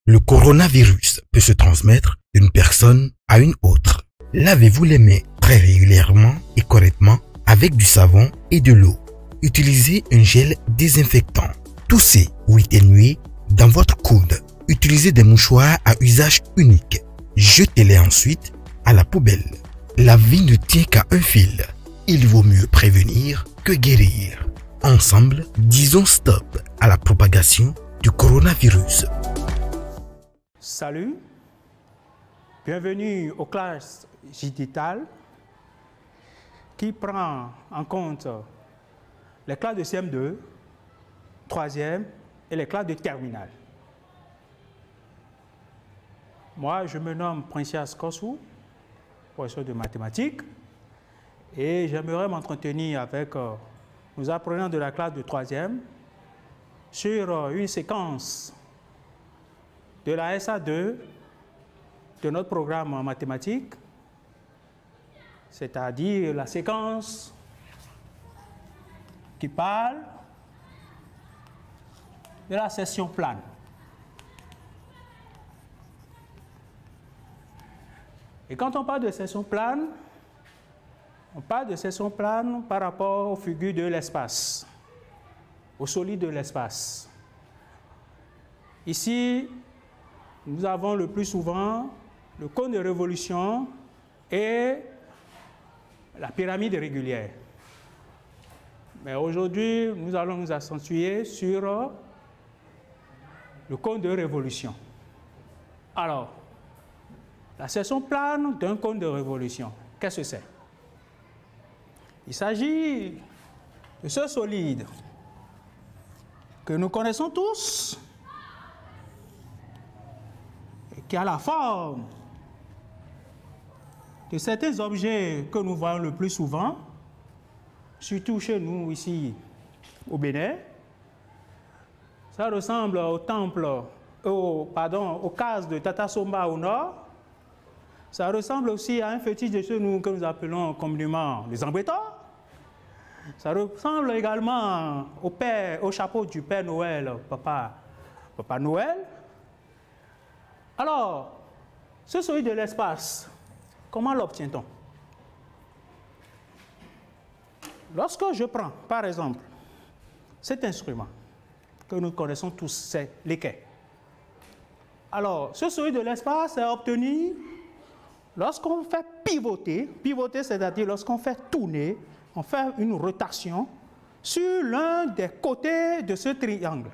Le coronavirus peut se transmettre d'une personne à une autre. Lavez-vous les mains très régulièrement et correctement avec du savon et de l'eau. Utilisez un gel désinfectant. Toussez ou éternuez dans votre coude. Utilisez des mouchoirs à usage unique. Jetez-les ensuite à la poubelle. La vie ne tient qu'à un fil. Il vaut mieux prévenir que guérir. Ensemble, disons stop à la propagation du coronavirus. Salut, bienvenue aux classes digitales qui prend en compte les classes de CM2, 3e et les classes de terminale. Moi, je me nomme Princias Kossou, professeur de mathématiques, et j'aimerais m'entretenir avec nos apprenants de la classe de 3e sur une séquence de la SA2 de notre programme en mathématiques, c'est-à-dire la séquence qui parle de la session plane. Et quand on parle de session plane, on parle de session plane par rapport aux figures de l'espace, au solide de l'espace. Ici, nous avons le plus souvent le cône de révolution et la pyramide régulière. Mais aujourd'hui, nous allons nous accentuer sur le cône de révolution. Alors, la section plane d'un cône de révolution, qu'est-ce que c'est? Il s'agit de ce solide que nous connaissons tous, qui a la forme de certains objets que nous voyons le plus souvent, surtout chez nous ici au Bénin. Ça ressemble au temple, aux cases de Tata Somba au nord. Ça ressemble aussi à un fétiche de ceux que nous appelons communément les embêtants. Ça ressemble également au chapeau du Père Noël, Papa Noël. Alors, ce solide de l'espace, comment l'obtient-on? Lorsque je prends, par exemple, cet instrument que nous connaissons tous, c'est l'équerre. Alors, ce solide de l'espace est obtenu lorsqu'on fait pivoter, c'est-à-dire lorsqu'on fait tourner, on fait une rotation sur l'un des côtés de ce triangle.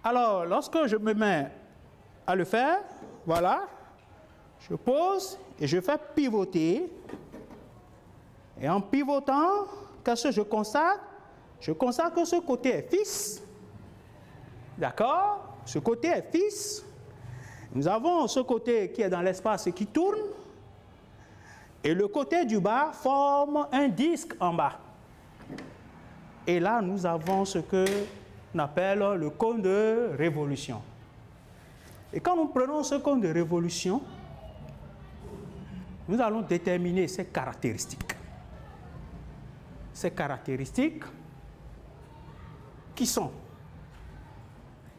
Alors, lorsque je me mets à le faire, voilà, je pose et je fais pivoter. Et en pivotant, qu'est-ce que je constate? Je constate que ce côté est fixe. D'accord? Ce côté est fixe. Nous avons ce côté qui est dans l'espace et qui tourne. Et le côté du bas forme un disque en bas. Et là, nous avons ce que on appelle le cône de révolution. Et quand nous prenons ce cône de révolution, nous allons déterminer ses caractéristiques. Ces caractéristiques qui sont,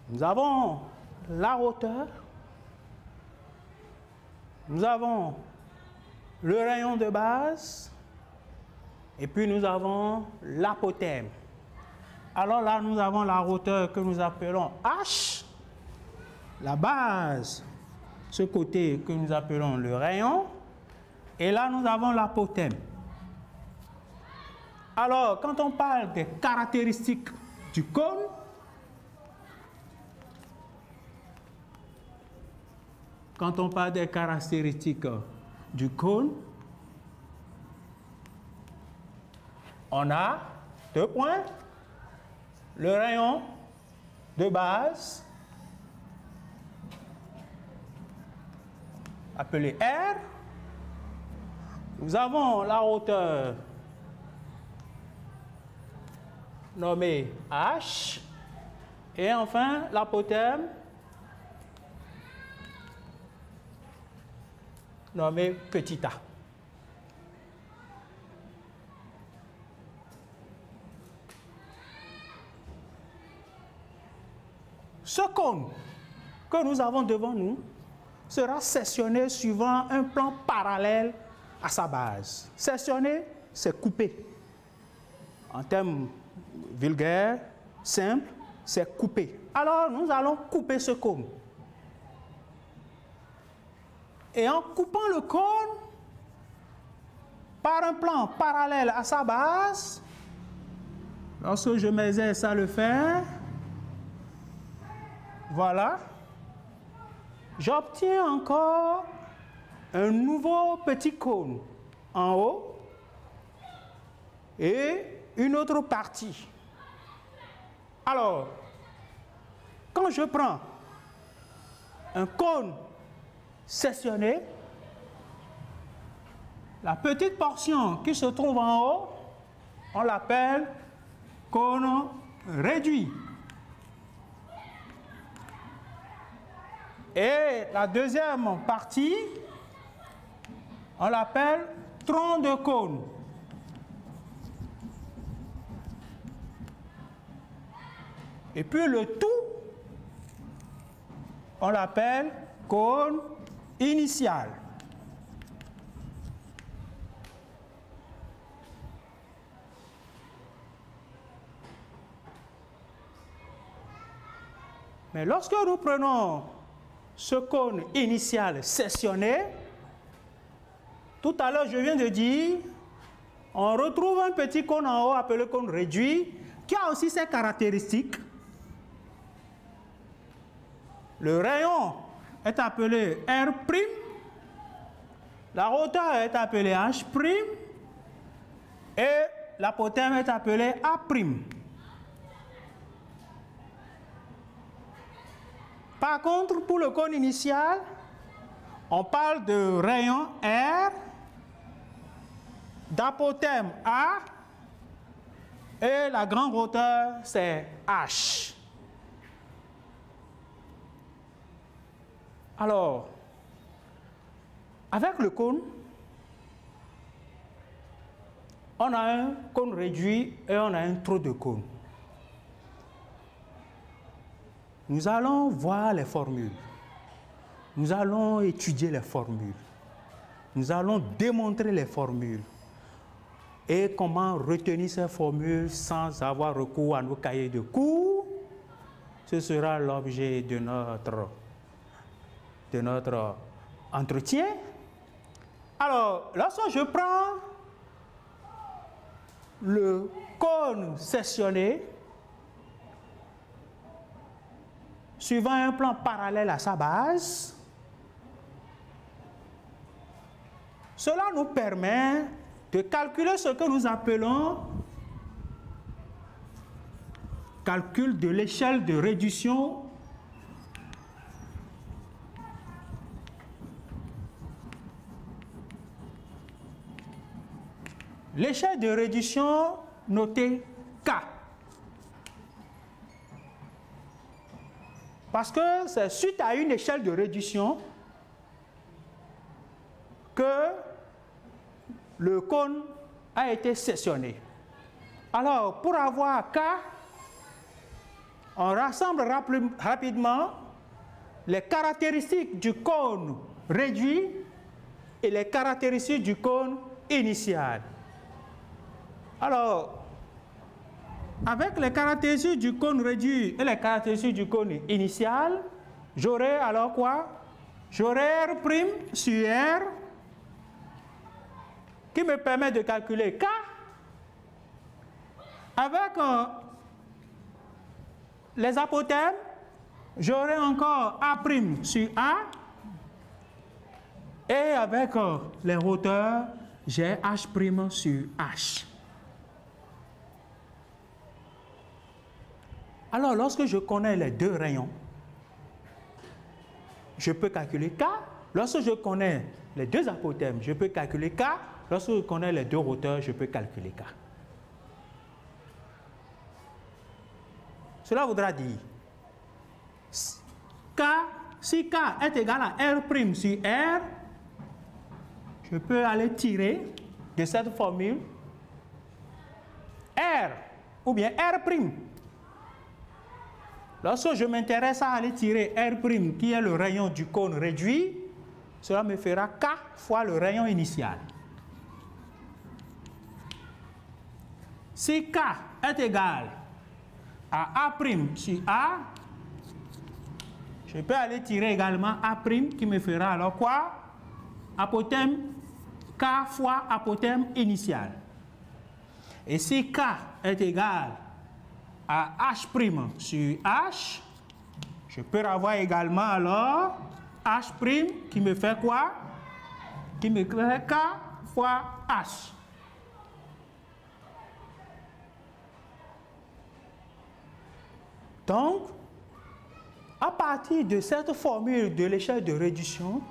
nous avons la hauteur, nous avons le rayon de base, et puis nous avons l'apothème. Alors là, nous avons la hauteur que nous appelons H, la base, ce côté que nous appelons le rayon, et là, nous avons l'apothème. Alors, quand on parle des caractéristiques du cône, on a 2 points. Le rayon de base, appelé R. Nous avons la hauteur nommée H. Et enfin, l'apothème nommé petit a. ce cône que nous avons devant nous sera sectionné suivant un plan parallèle à sa base. Sectionner, c'est couper. En termes vulgaires, simples, c'est couper. Alors, nous allons couper ce cône. Et en coupant le cône par un plan parallèle à sa base, lorsque je m'exerce à le faire, voilà, j'obtiens encore un nouveau petit cône en haut et une autre partie. Alors, quand je prends un cône sectionné, la petite portion qui se trouve en haut, on l'appelle cône réduit. Et la deuxième partie, on l'appelle tronc de cône. Et puis le tout, on l'appelle cône initial. Mais lorsque nous prenons ce cône initial sectionné, tout à l'heure je viens de dire, on retrouve un petit cône en haut appelé cône réduit, qui a aussi ses caractéristiques. Le rayon est appelé R', la hauteur est appelée H', et l'apothème est appelé A'. Par contre, pour le cône initial, on parle de rayon R, d'apothème A, et la grande hauteur, c'est H. Alors, avec le cône, on a un cône réduit et on a un trou de cône. Nous allons voir les formules. Nous allons étudier les formules. Nous allons démontrer les formules. Et comment retenir ces formules sans avoir recours à nos cahiers de cours, ce sera l'objet de notre entretien. Alors, lorsque je prends le cône sectionné, suivant un plan parallèle à sa base, cela nous permet de calculer ce que nous appelons calcul de l'échelle de réduction l'échelle de réduction notée K. Parce que c'est suite à une échelle de réduction que le cône a été sectionné. Alors, pour avoir K, on rassemble rapidement les caractéristiques du cône réduit et les caractéristiques du cône initial. Alors, avec les caractéristiques du cône réduit et les caractéristiques du cône initial, j'aurai alors quoi? J'aurai R' sur R qui me permet de calculer K avec les apothèmes, j'aurai encore A' sur A et avec les hauteurs, j'ai H' sur H. Alors, lorsque je connais les deux rayons, je peux calculer K. Lorsque je connais les deux apothèmes, je peux calculer K. Lorsque je connais les deux hauteurs, je peux calculer K. Cela voudra dire K, si K est égal à R' sur R, je peux aller tirer de cette formule R ou bien R' Lorsque je m'intéresse à aller tirer R', qui est le rayon du cône réduit, cela me fera K fois le rayon initial. Si K est égal à A' sur A, je peux aller tirer également A' qui me fera alors quoi? Apothème K fois apothème initial. Et si K est égal à H' sur H, je peux avoir également alors H' qui me fait quoi? Qui me fait K fois H. Donc, à partir de cette formule de l'échelle de réduction,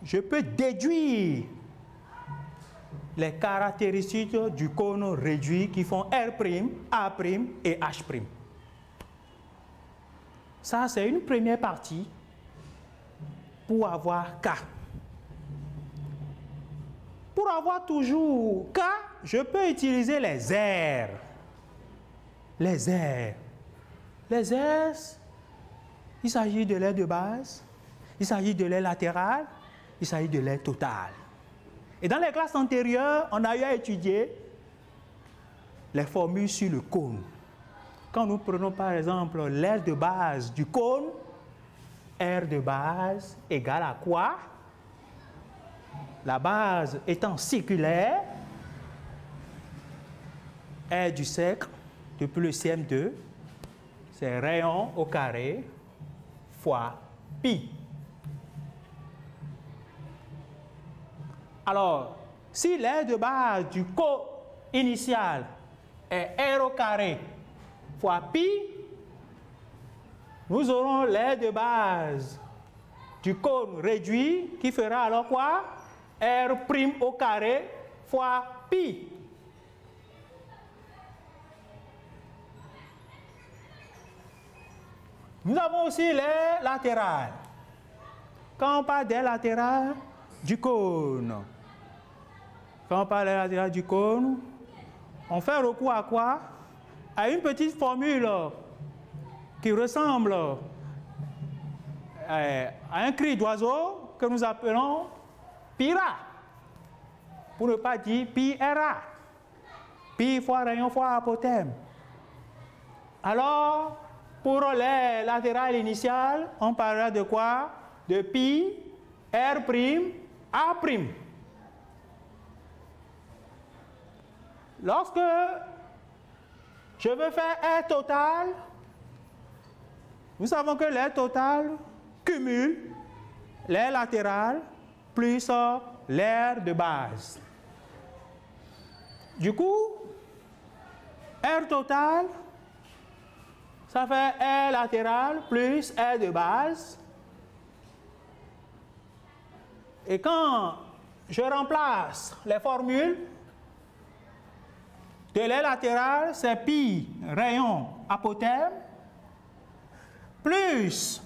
je peux déduire les caractéristiques du cône réduit qui font R', A' et H'. Ça, c'est une première partie pour avoir K. Pour avoir toujours K, je peux utiliser les aires. Les aires. Les aires, il s'agit de l'aire de base, il s'agit de l'aire latérale, il s'agit de l'aire totale. Et dans les classes antérieures, on a eu à étudier les formules sur le cône. Quand nous prenons par exemple l'aire de base du cône, R de base égale à quoi? La base étant circulaire, R du cercle depuis le CM2, c'est rayon au carré fois pi. Alors, si l'aire de base du cône initial est R au carré fois pi, nous aurons l'aire de base du cône réduit qui fera alors quoi? R' au carré fois pi. Nous avons aussi les latérales. Quand on parle des latérales du cône, on fait recours à quoi? À une petite formule qui ressemble à un cri d'oiseau que nous appelons Pira, pour ne pas dire Pi-Ra. Pi fois rayon fois apothème. Alors, pour les latérales initiales, on parlera de quoi? De pi, R', A'. Lorsque je veux faire R total, nous savons que l'aire totale cumule l'aire latérale plus l'aire de base. Du coup, R total, ça fait R latéral plus R de base. Et quand je remplace les formules, de l'aire latérale, c'est pi rayon apothème plus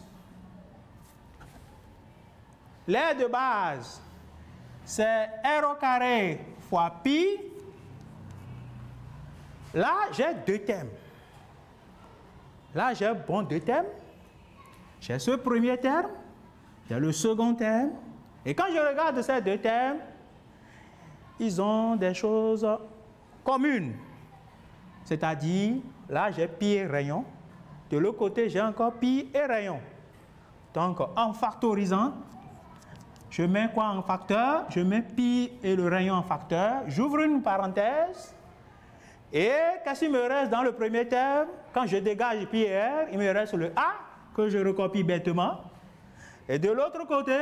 l'aire de base, c'est R au carré fois pi. Là, j'ai deux thèmes. Là, j'ai deux thèmes. J'ai ce premier terme, j'ai le second terme. Et quand je regarde ces deux termes, ils ont des choses communes. C'est-à-dire, là, j'ai pi et rayon. De l'autre côté, j'ai encore pi et rayon. Donc, en factorisant, je mets quoi en facteur? Je mets pi et le rayon en facteur. J'ouvre une parenthèse. Et qu'est-ce qu'il me reste dans le premier terme? Quand je dégage pi et r, il me reste le a, que je recopie bêtement. Et de l'autre côté,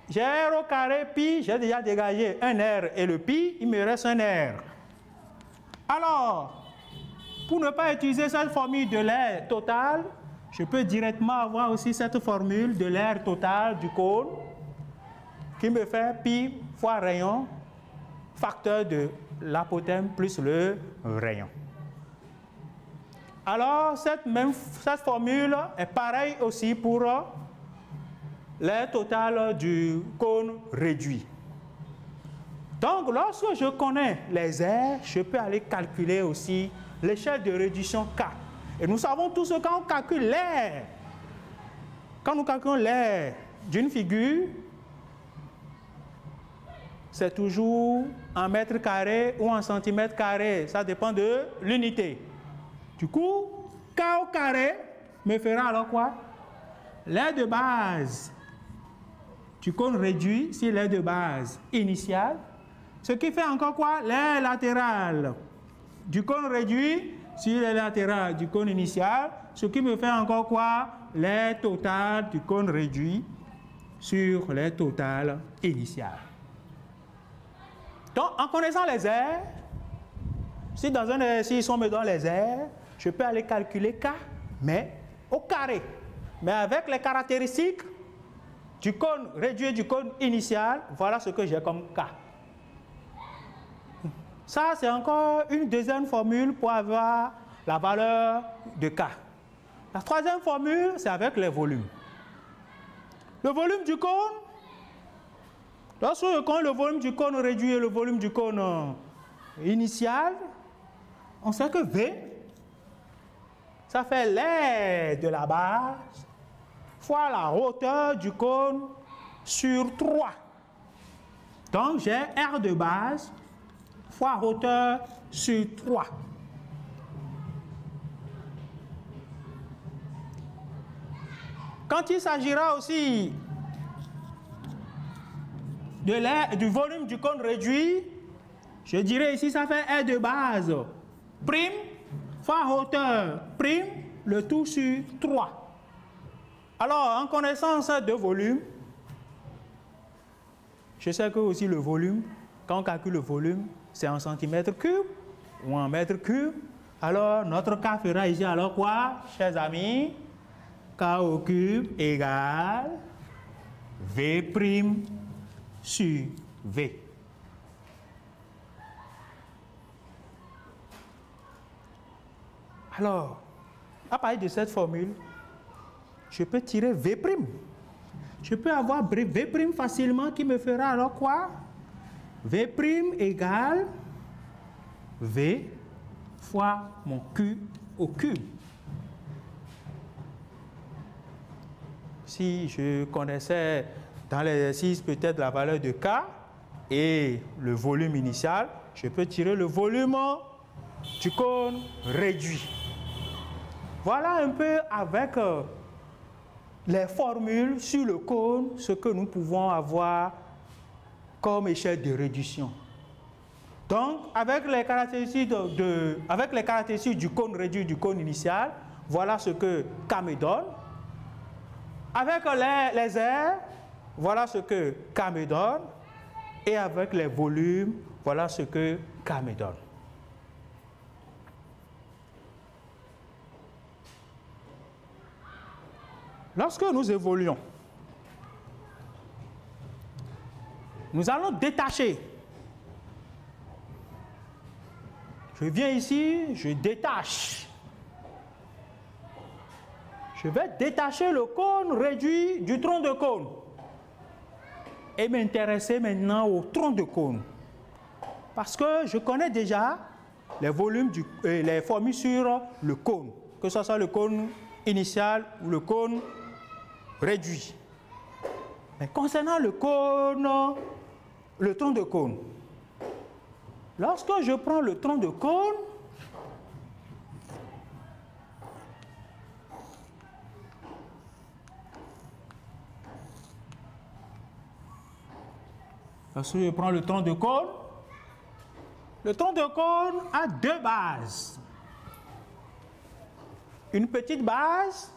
j'ai r au carré pi, j'ai déjà dégagé un r et le pi, il me reste un r. Alors, pour ne pas utiliser cette formule de l'aire totale, je peux directement avoir aussi cette formule de l'aire totale du cône qui me fait pi fois rayon, facteur de l'apothème plus le rayon. Alors, cette formule est pareille aussi pour l'aire totale du cône réduit. Donc, lorsque je connais les aires, je peux aller calculer aussi l'échelle de réduction K. Et nous savons tous que quand on calcule l'air, quand nous calculons l'air d'une figure, c'est toujours en mètres carrés ou en centimètres carrés. Ça dépend de l'unité. Du coup, K au carré me fera alors quoi? L'aire de base du cône réduit sur l'aire de base initiale. Ce qui fait encore quoi? L'aire latérale du cône réduit sur l'aire latérale du cône initial. Ce qui me fait encore quoi? L'aire totale du cône réduit sur l'aire totale initiale. Donc, en connaissant les aires, si dans un exercice on me donne les aires, je peux aller calculer K, mais au carré. Mais avec les caractéristiques du cône réduit et du cône initial, voilà ce que j'ai comme K. Ça, c'est encore une deuxième formule pour avoir la valeur de K. La troisième formule, c'est avec les volumes. Le volume du cône, lorsque je connais le volume du cône réduit et le volume du cône initial, on sait que V, ça fait l'aire de la base fois la hauteur du cône sur 3. Donc j'ai R de base fois hauteur sur 3. Quand il s'agira aussi du volume du cône réduit, je dirais ici ça fait R de base prime fois hauteur prime, le tout sur 3. Alors, en connaissance de volume, je sais que aussi le volume, quand on calcule le volume, c'est en centimètres cubes ou en mètres cubes. Alors, notre K fera ici alors quoi, chers amis? K au cube égale V prime sur V. Alors, à partir de cette formule, je peux tirer V'. Je peux avoir V' facilement qui me fera alors quoi? V' égale V fois mon Q au cube. Si je connaissais dans l'exercice peut-être la valeur de K et le volume initial, je peux tirer le volume du cône réduit. Voilà un peu avec les formules sur le cône, ce que nous pouvons avoir comme échelle de réduction. Donc, avec les caractéristiques, du cône réduit, du cône initial, voilà ce que K me donne. Avec les aires, voilà ce que K me donne. Et avec les volumes, voilà ce que K me donne. Lorsque nous évoluons, nous allons détacher. Je viens ici, je détache. Je vais détacher le cône réduit du tronc de cône et m'intéresser maintenant au tronc de cône. Parce que je connais déjà les volumes, les formules sur le cône, que ce soit le cône initial ou le cône réduit. Mais concernant le cône, le tronc de cône, lorsque je prends le tronc de cône, le tronc de cône a deux bases. Une petite base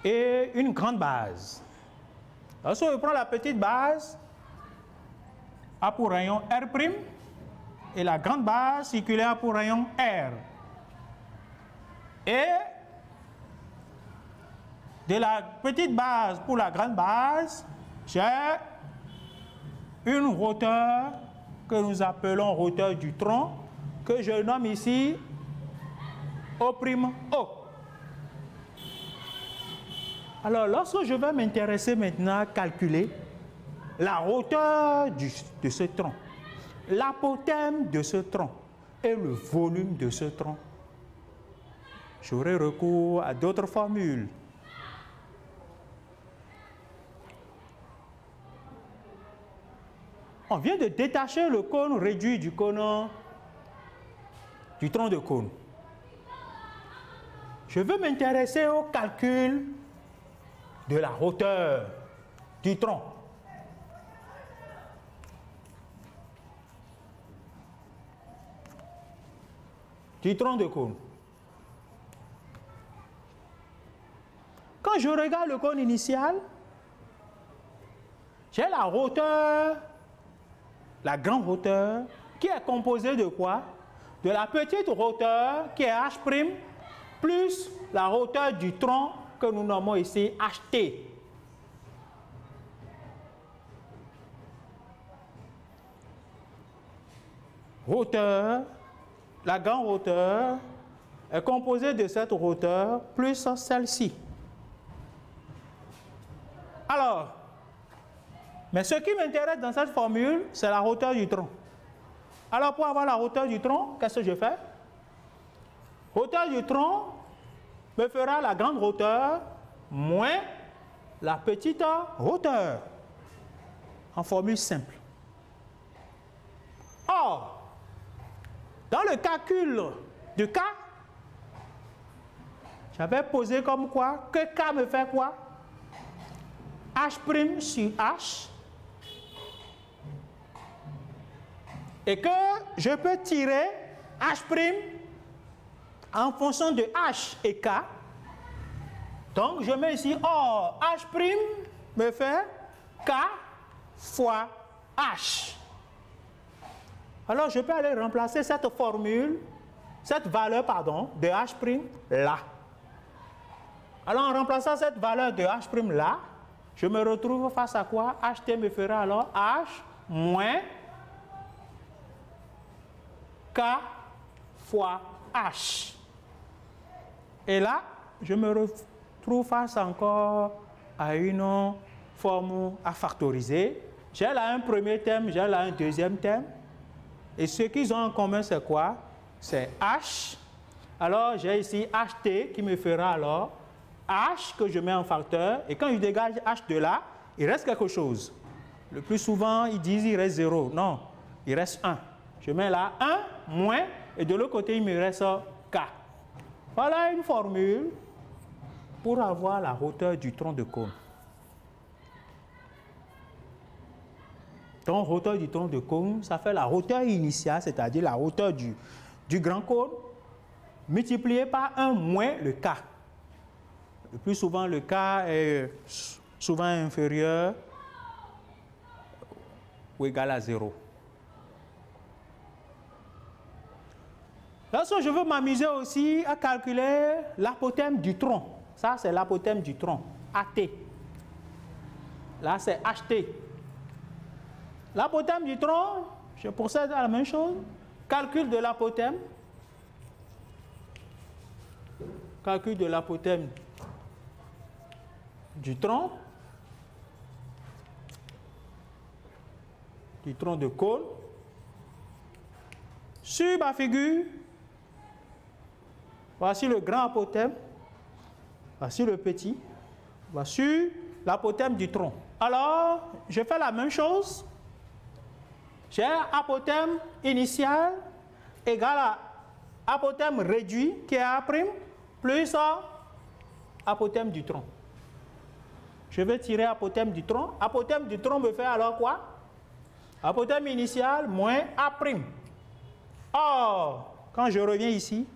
et une grande base. Lorsque je prends la petite base, a pour rayon R' et la grande base circulaire a pour rayon R. Et de la petite base pour la grande base, j'ai une hauteur que nous appelons hauteur du tronc, que je nomme ici O'. Alors, lorsque je vais m'intéresser maintenant à calculer la hauteur de ce tronc, l'apothème de ce tronc et le volume de ce tronc, j'aurai recours à d'autres formules. On vient de détacher le cône réduit du cône, du tronc de cône. Je veux m'intéresser au calcul de la hauteur du tronc. Du tronc de cône. Quand je regarde le cône initial, j'ai la hauteur, la grande hauteur, qui est composée de quoi? De la petite hauteur qui est H' plus la hauteur du tronc que nous nommons ici HT. Hauteur, la grande hauteur est composée de cette hauteur plus celle-ci. Alors, mais ce qui m'intéresse dans cette formule, c'est la hauteur du tronc. Alors, pour avoir la hauteur du tronc, qu'est-ce que je fais? Hauteur du tronc me fera la grande hauteur moins la petite hauteur, en formule simple. Or, dans le calcul de K, j'avais posé comme quoi que K me fait quoi? H' sur H. Et que je peux tirer H' en fonction de H et K. Donc, je mets ici, or, H' me fait K fois H. Alors, je peux aller remplacer cette formule, cette valeur, pardon, de H' là. Alors, en remplaçant cette valeur de H' là, je me retrouve face à quoi? HT me fera alors H moins K fois H. Et là, je me retrouve face encore à une forme à factoriser. J'ai là un premier terme, j'ai là un deuxième terme. Et ce qu'ils ont en commun, c'est quoi? C'est H. Alors, j'ai ici HT qui me fera alors H que je mets en facteur. Et quand je dégage H de là, il reste quelque chose. Le plus souvent, ils disent qu'il reste 0. Non, il reste 1. Je mets là 1 moins, et de l'autre côté, il me reste K. Voilà une formule pour avoir la hauteur du tronc de cône. Donc, hauteur du tronc de cône, ça fait la hauteur initiale, c'est-à-dire la hauteur du grand cône, multiplié par 1 moins le K. Le plus souvent, le K est souvent inférieur ou égal à 0. Lorsque je veux m'amuser aussi à calculer l'apothème du tronc, ça c'est l'apothème du tronc, AT. Là c'est HT. L'apothème du tronc, je procède à la même chose. Calcul de l'apothème. Calcul de l'apothème du tronc de cône. Sur ma figure, voici le grand apothème, voici le petit, voici l'apothème du tronc. Alors, je fais la même chose. J'ai apothème initial égal à apothème réduit qui est A' plus apothème du tronc. Je vais tirer apothème du tronc. Apothème du tronc me fait alors quoi? Apothème initial moins A'. Or, quand je reviens ici,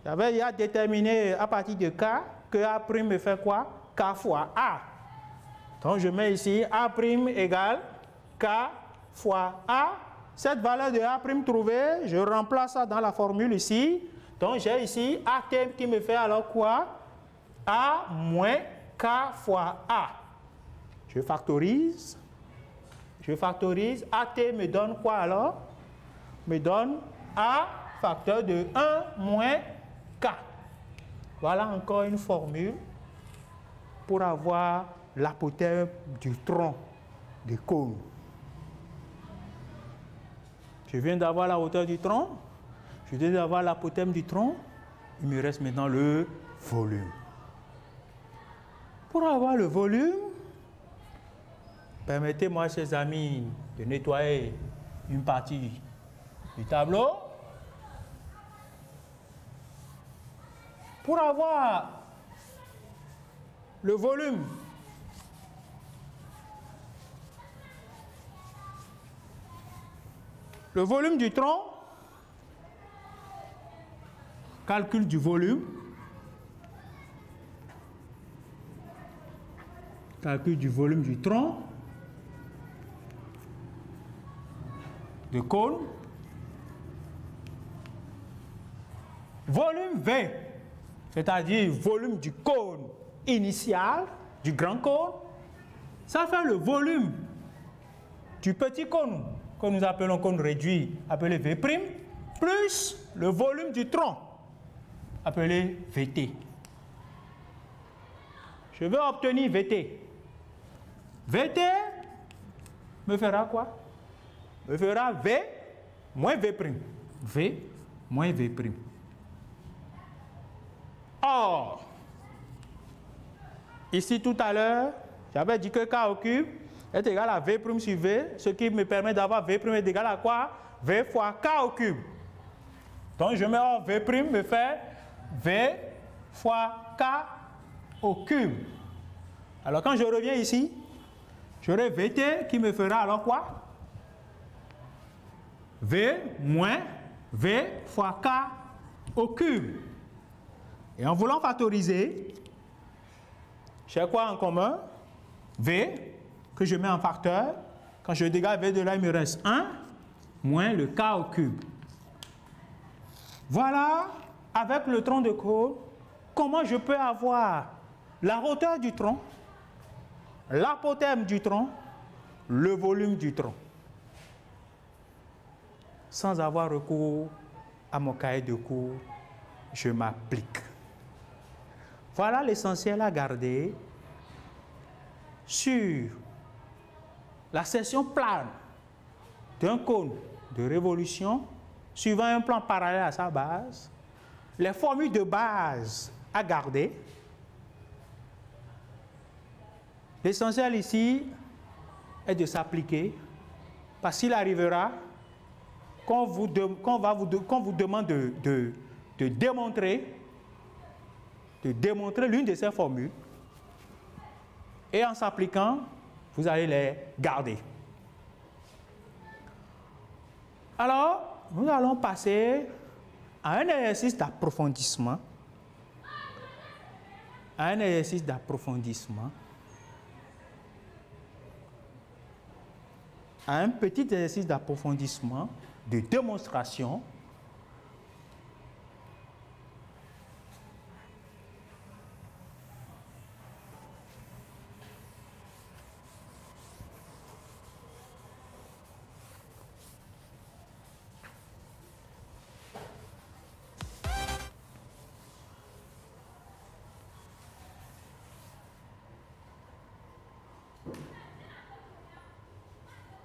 j'avais déjà déterminé à partir de K que A' me fait quoi? K fois A. Donc je mets ici A' égale K fois A. Cette valeur de A' trouvée, je remplace ça dans la formule ici. Donc j'ai ici AT qui me fait alors quoi? A moins K fois A. Je factorise. AT me donne quoi alors? Me donne A facteur de 1 moins K. Voilà encore une formule pour avoir l'apothème du tronc de cône. Je viens d'avoir la hauteur du tronc, je viens d'avoir l'apothème du tronc, Il me reste maintenant le volume. Pour avoir le volume, permettez-moi, chers amis, de nettoyer une partie du tableau. Pour avoir le volume, du tronc, calcul du volume, du tronc, de cône, volume V, c'est-à-dire volume du cône initial, du grand cône, ça fait le volume du petit cône, que nous appelons cône réduit, appelé V', plus le volume du tronc, appelé VT. Je veux obtenir VT. VT me fera quoi? Me fera V moins V'. V moins V'. Or, ici tout à l'heure, j'avais dit que K au cube est égal à V' sur V, ce qui me permet d'avoir V' est égal à quoi? V fois K au cube. Donc je mets en V' me fait V fois K au cube. Alors quand je reviens ici, j'aurai VT qui me fera alors quoi? V moins V fois K au cube. Et en voulant factoriser, j'ai quoi en commun? V, que je mets en facteur. Quand je dégage V de là, il me reste 1 moins le K au cube. Voilà, avec le tronc de cône, comment je peux avoir la hauteur du tronc, l'apothème du tronc, le volume du tronc, sans avoir recours à mon cahier de cours, je m'applique. Voilà l'essentiel à garder sur la section plane d'un cône de révolution suivant un plan parallèle à sa base, les formules de base à garder. L'essentiel ici est de s'appliquer, parce qu'il arrivera qu'on vous demande de démontrer l'une de ces formules, et en s'appliquant, vous allez les garder. Alors, nous allons passer à un exercice d'approfondissement. À un petit exercice d'approfondissement, de démonstration.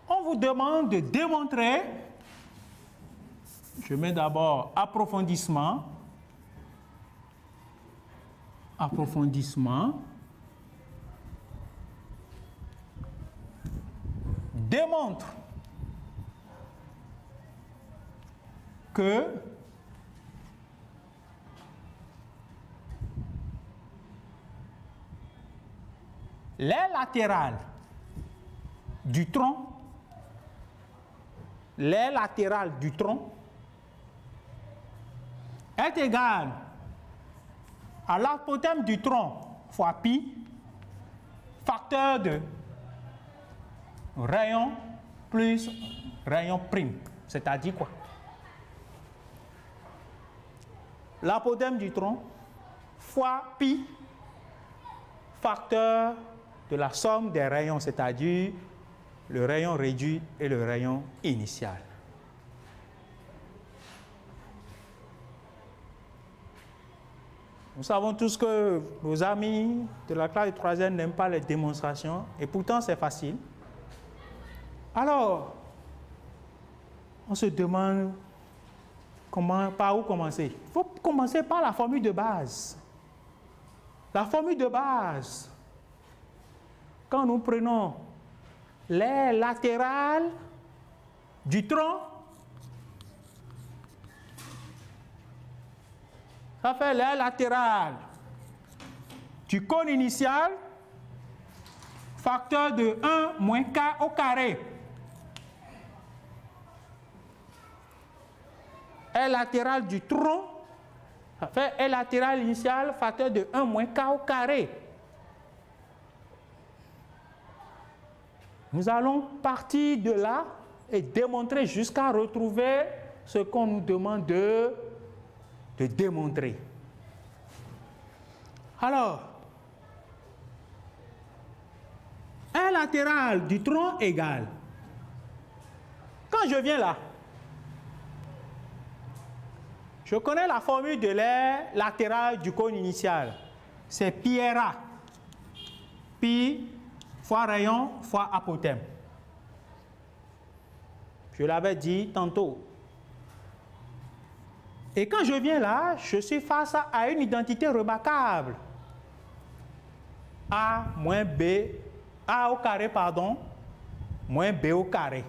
On vous demande de démontrer, je mets d'abord approfondissement, démontre que les latérales du tronc est égale à l'apothème du tronc fois pi, facteur de rayon plus rayon prime. C'est-à-dire quoi? L'apothème du tronc fois pi, facteur de la somme des rayons, c'est-à-dire le rayon réduit et le rayon initial. Nous savons tous que nos amis de la classe de 3e n'aiment pas les démonstrations, et pourtant c'est facile. Alors, on se demande Par où commencer? Il faut commencer par la formule de base. La formule de base. Quand nous prenons l'aire latérale du tronc, ça fait l'aire latérale du cône initial, facteur de 1 moins k au carré. Aire latérale du tronc, ça fait aire latérale initiale, facteur de 1 moins k au carré. Nous allons partir de là et démontrer jusqu'à retrouver ce qu'on nous demande de démontrer. Alors, aire latérale du tronc égale. Quand je viens là, je connais la formule de l'aire latérale du cône initial. C'est pi RA. Pi fois rayon fois apothème. Je l'avais dit tantôt. Et quand je viens là, je suis face à une identité remarquable. A moins B, A au carré, pardon, moins B au carré.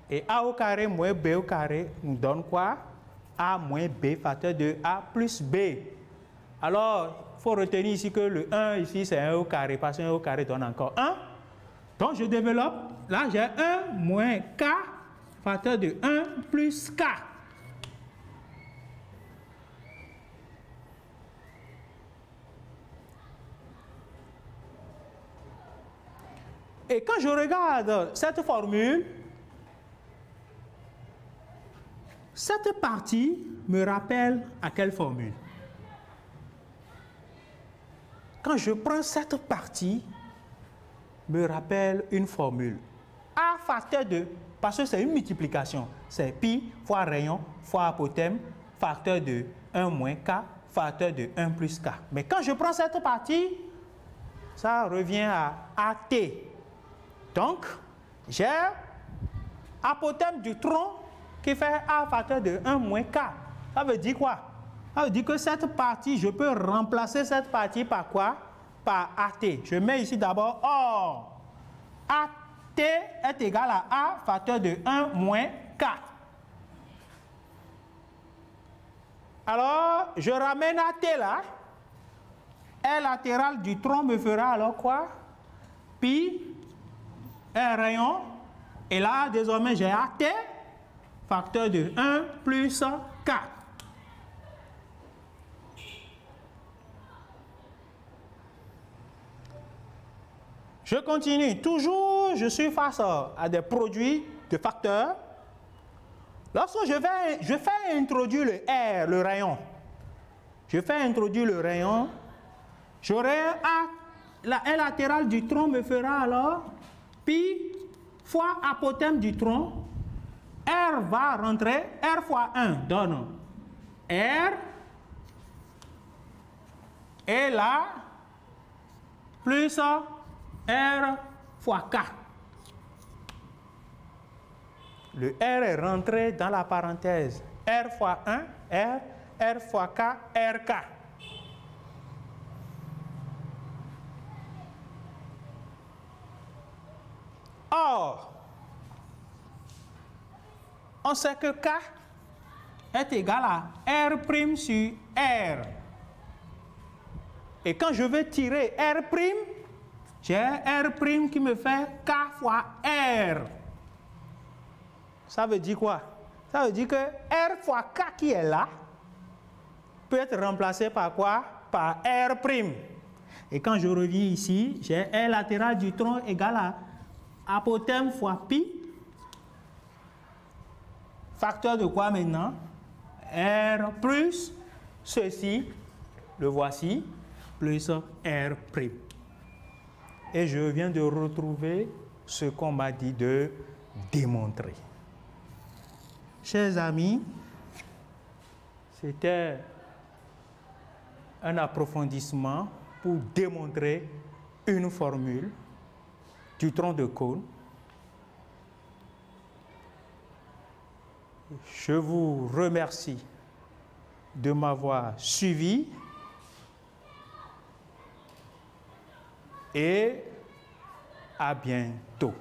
Et A au carré moins B au carré nous donne quoi? A moins B facteur de A plus B. Alors, il faut retenir ici que le 1 ici c'est 1 au carré, parce que 1 au carré donne encore 1. Donc je développe, là j'ai 1 moins K facteur de 1 plus K. Et quand je regarde cette formule, cette partie me rappelle à quelle formule? Quand je prends cette partie, me rappelle une formule. A facteur de, parce que c'est une multiplication, c'est pi fois rayon fois apothème, facteur de 1 moins k, facteur de 1 plus k. Mais quand je prends cette partie, ça revient à AT. Donc, j'ai apothème du tronc qui fait A facteur de 1 moins K. Ça veut dire quoi? Ça veut dire que cette partie, je peux remplacer cette partie par quoi? Par AT. Je mets ici d'abord or. AT est égal à A facteur de 1 moins K. Alors, je ramène AT là. Aire latérale du tronc me fera alors quoi? Pi, un rayon. Et là, désormais, j'ai AT. Facteur de 1 plus K. Je continue. Toujours, je suis face à des produits de facteurs. Lorsque je fais introduire le R, le rayon, je fais introduire le rayon, j'aurai la aire latérale du tronc me fera alors pi fois apothème du tronc. R va rentrer, R fois 1 donne R, et là, plus R fois K. Le R est rentré dans la parenthèse. R fois 1, R fois K, RK. Or, on sait que K est égal à R' sur R. Et quand je veux tirer R', j'ai R' qui me fait K fois R. Ça veut dire quoi? Ça veut dire que R fois K qui est là peut être remplacé par quoi? Par R'. Et quand je reviens ici, j'ai R latéral du tronc égal à apothème fois pi. Facteur de quoi maintenant? R plus ceci, le voici, plus R'. Et je viens de retrouver ce qu'on m'a dit de démontrer. Chers amis, c'était un approfondissement pour démontrer une formule du tronc de cône. Je vous remercie de m'avoir suivi et à bientôt.